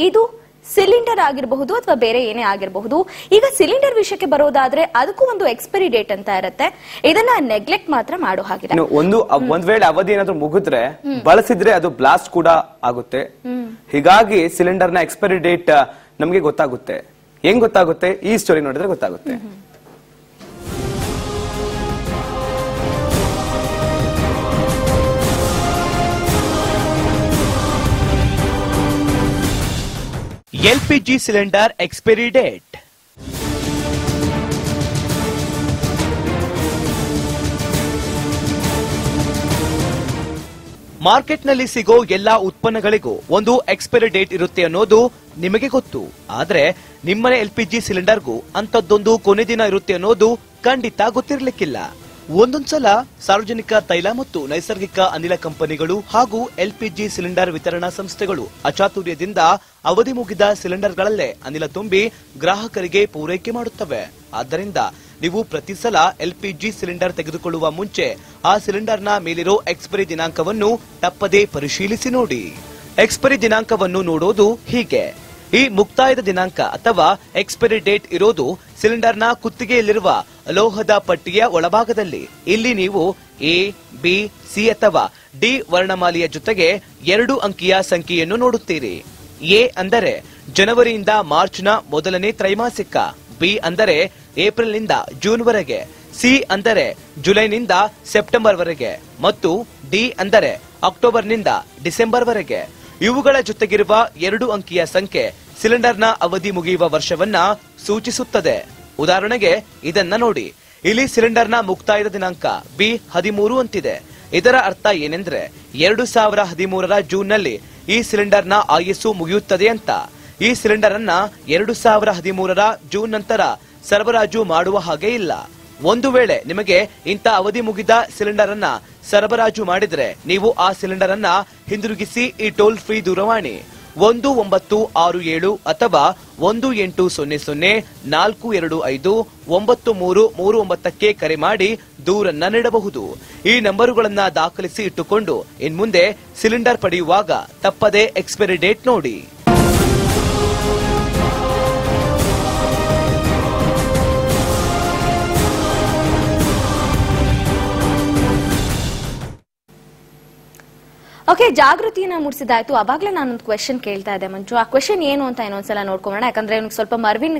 ಇದು ಸಿಲಿಂಡರ್ ಆಗಿರಬಹುದು ಅಥವಾ ಬೇರೆ ಏನೇ ಆಗಿರಬಹುದು. ಈಗ ಸಿಲಿಂಡರ್ ವಿಷಯಕ್ಕೆ ಬರೋದಾದ್ರೆ ಅದಕ್ಕೂ ಒಂದು ಎಕ್ಸ್ಪೈರಿ ಡೇಟ್ ಅಂತ ಇರುತ್ತೆ. ಇದನ್ನ ನೆಗ್ಲೆಕ್ಟ್ ಮಾತ್ರ ಮಾಡೋ ಹಾಗಿಲ್ಲ. ಒಂದ್ ವೇಳೆ ಅವಧಿ ಏನಾದ್ರೂ ಮುಗಿದ್ರೆ ಬಳಸಿದ್ರೆ ಅದು ಬ್ಲಾಸ್ಟ್ ಕೂಡ ಆಗುತ್ತೆ. ಹೀಗಾಗಿ ಸಿಲಿಂಡರ್ ನ ಎಕ್ಸ್ಪೈರಿ ಡೇಟ್ ನಮಗೆ ಗೊತ್ತಾಗುತ್ತೆ. ಹೆಂಗ್ ಗೊತ್ತಾಗುತ್ತೆ? ಈ ಸ್ಟೋರಿ ನೋಡಿದ್ರೆ ಗೊತ್ತಾಗುತ್ತೆ. LPG cylinder expiry date. ಮಾರ್ಕೆಟ್ನಲ್ಲಿ ಸಿಗೋ ಎಲ್ಲಾ ಉತ್ಪನ್ನಗಳಿಗೂ ಒಂದು ಎಕ್ಸ್ಪೈರಿ ಡೇಟ್ ಇರುತ್ತೆ ಅನ್ನೋದು ನಿಮಗೆ ಗೊತ್ತು. ಆದ್ರೆ ನಿಮ್ಮನೆ ಎಲ್ಪಿಜಿ ಸಿಲಿಂಡರ್ಗೂ ಅಂತದ್ದೊಂದು ಕೊನೆ ದಿನ ಇರುತ್ತೆ ಅನ್ನೋದು ಖಂಡಿತ ಗೊತ್ತಿರಲಿಕ್ಕಿಲ್ಲ. ಒಂದೊಂದ್ಸಲ ಸಾರ್ವಜನಿಕ ತೈಲ ಮತ್ತು ನೈಸರ್ಗಿಕ ಅನಿಲ ಕಂಪನಿಗಳು ಹಾಗೂ ಎಲ್ಪಿಜಿ ಸಿಲಿಂಡರ್ ವಿತರಣಾ ಸಂಸ್ಥೆಗಳು ಅಚಾತುರ್ಯದಿಂದ ಅವಧಿ ಮುಗಿದ ಸಿಲಿಂಡರ್ಗಳಲ್ಲೇ ಅನಿಲ ತುಂಬಿ ಗ್ರಾಹಕರಿಗೆ ಪೂರೈಕೆ ಮಾಡುತ್ತವೆ. ಆದ್ದರಿಂದ ನೀವು ಪ್ರತಿ ಸಲ ಎಲ್ಪಿಜಿ ಸಿಲಿಂಡರ್ ತೆಗೆದುಕೊಳ್ಳುವ ಮುಂಚೆ ಆ ಸಿಲಿಂಡರ್ನ ಮೇಲಿರೋ ಎಕ್ಸ್ಪೈರಿ ದಿನಾಂಕವನ್ನು ತಪ್ಪದೇ ಪರಿಶೀಲಿಸಿ ನೋಡಿ. ಎಕ್ಸ್ಪೈರಿ ದಿನಾಂಕವನ್ನು ನೋಡೋದು ಹೀಗೆ: ಈ ಮುಕ್ತಾಯದ ದಿನಾಂಕ ಅಥವಾ ಎಕ್ಸ್ಪೈರಿ ಡೇಟ್ ಇರೋದು ಸಿಲಿಂಡರ್ನ ಕುತ್ತಿಗೆಯಲ್ಲಿರುವ ಲೋಹದ ಪಟ್ಟಿಯ ಒಳಭಾಗದಲ್ಲಿ. ಇಲ್ಲಿ ನೀವು ಎ, ಬಿ, ಸಿ ಅಥವಾ ಡಿ ವರ್ಣಮಾಲೆಯ ಜೊತೆಗೆ 2 ಅಂಕಿಯ ಸಂಖ್ಯೆಯನ್ನು ನೋಡುತ್ತೀರಿ. ಎ ಅಂದರೆ ಜನವರಿಯಿಂದ ಮಾರ್ಚ್ನ ಮೊದಲನೇ ತ್ರೈಮಾಸಿಕ, ಬಿ ಅಂದರೆ ಏಪ್ರಿಲ್ನಿಂದ ಜೂನ್ವರೆಗೆ, ಸಿ ಅಂದರೆ ಜುಲೈನಿಂದ ಸೆಪ್ಟೆಂಬರ್ ವರೆಗೆ ಮತ್ತು ಡಿ ಅಂದರೆ ಅಕ್ಟೋಬರ್ನಿಂದ ಡಿಸೆಂಬರ್ ವರೆಗೆ. ಇವುಗಳ ಜೊತೆಗಿರುವ 2 ಅಂಕಿಯ ಸಂಖ್ಯೆ ಸಿಲಿಂಡರ್ನ ಅವಧಿ ಮುಗಿಯುವ ವರ್ಷವನ್ನ ಸೂಚಿಸುತ್ತದೆ. ಉದಾಹರಣೆಗೆ ಇದನ್ನ ನೋಡಿ. ಇಲ್ಲಿ ಸಿಲಿಂಡರ್ನ ಮುಕ್ತಾಯದ ದಿನಾಂಕ B13 ಅಂತಿದೆ. ಇದರ ಅರ್ಥ ಏನೆಂದ್ರೆ 2013ರ ಜೂನ್ನಲ್ಲಿ ಈ ಸಿಲಿಂಡರ್ನ ಆಯಸ್ಸು ಮುಗಿಯುತ್ತದೆ ಅಂತ. ಈ ಸಿಲಿಂಡರ್ ಅನ್ನ 2013ರ ಜೂನ್ ನಂತರ ಸರಬರಾಜು ಮಾಡುವ ಹಾಗೆ ಇಲ್ಲ. ಒಂದು ವೇಳೆ ನಿಮಗೆ ಇಂಥ ಅವಧಿ ಮುಗಿದ ಸಿಲಿಂಡರ್ ಅನ್ನ ಸರಬರಾಜು ಮಾಡಿದ್ರೆ ನೀವು ಆ ಸಿಲಿಂಡರ್ ಅನ್ನ ಹಿಂದಿರುಗಿಸಿ ಈ ಟೋಲ್ ಫ್ರೀ ದೂರವಾಣಿ 1967 ಅಥವಾ 1800-425-9339ಕ್ಕೆ ಕರೆ ಮಾಡಿ ದೂರನ್ನ ನೀಡಬಹುದು. ಈ ನಂಬರುಗಳನ್ನ ದಾಖಲಿಸಿ ಇಟ್ಟುಕೊಂಡು ಇನ್ಮುಂದೆ ಸಿಲಿಂಡರ್ ಪಡೆಯುವಾಗ ತಪ್ಪದೇ ಎಕ್ಸ್ಪೈರಿ ಡೇಟ್ ನೋಡಿ. ಓಕೆ, ಜಾಗೃತಿಯನ್ನ ಮೂಡಿಸಿದಾಯ್ತು. ಅವಾಗ್ಲೇ ನಾನೊಂದು ಕ್ವೆಶನ್ ಕೇಳ್ತಾ ಇದ್ದೆ ಮಂಜು. ಆ ಕ್ವೆಶನ್ ಏನು ಅಂತ ಇನ್ನೊಂದ್ಸಲ ನೋಡ್ಕೊಳ್ಳೋಣ. ಯಾಕಂದ್ರೆ ಸ್ವಲ್ಪ ಮರ್ವಿನ್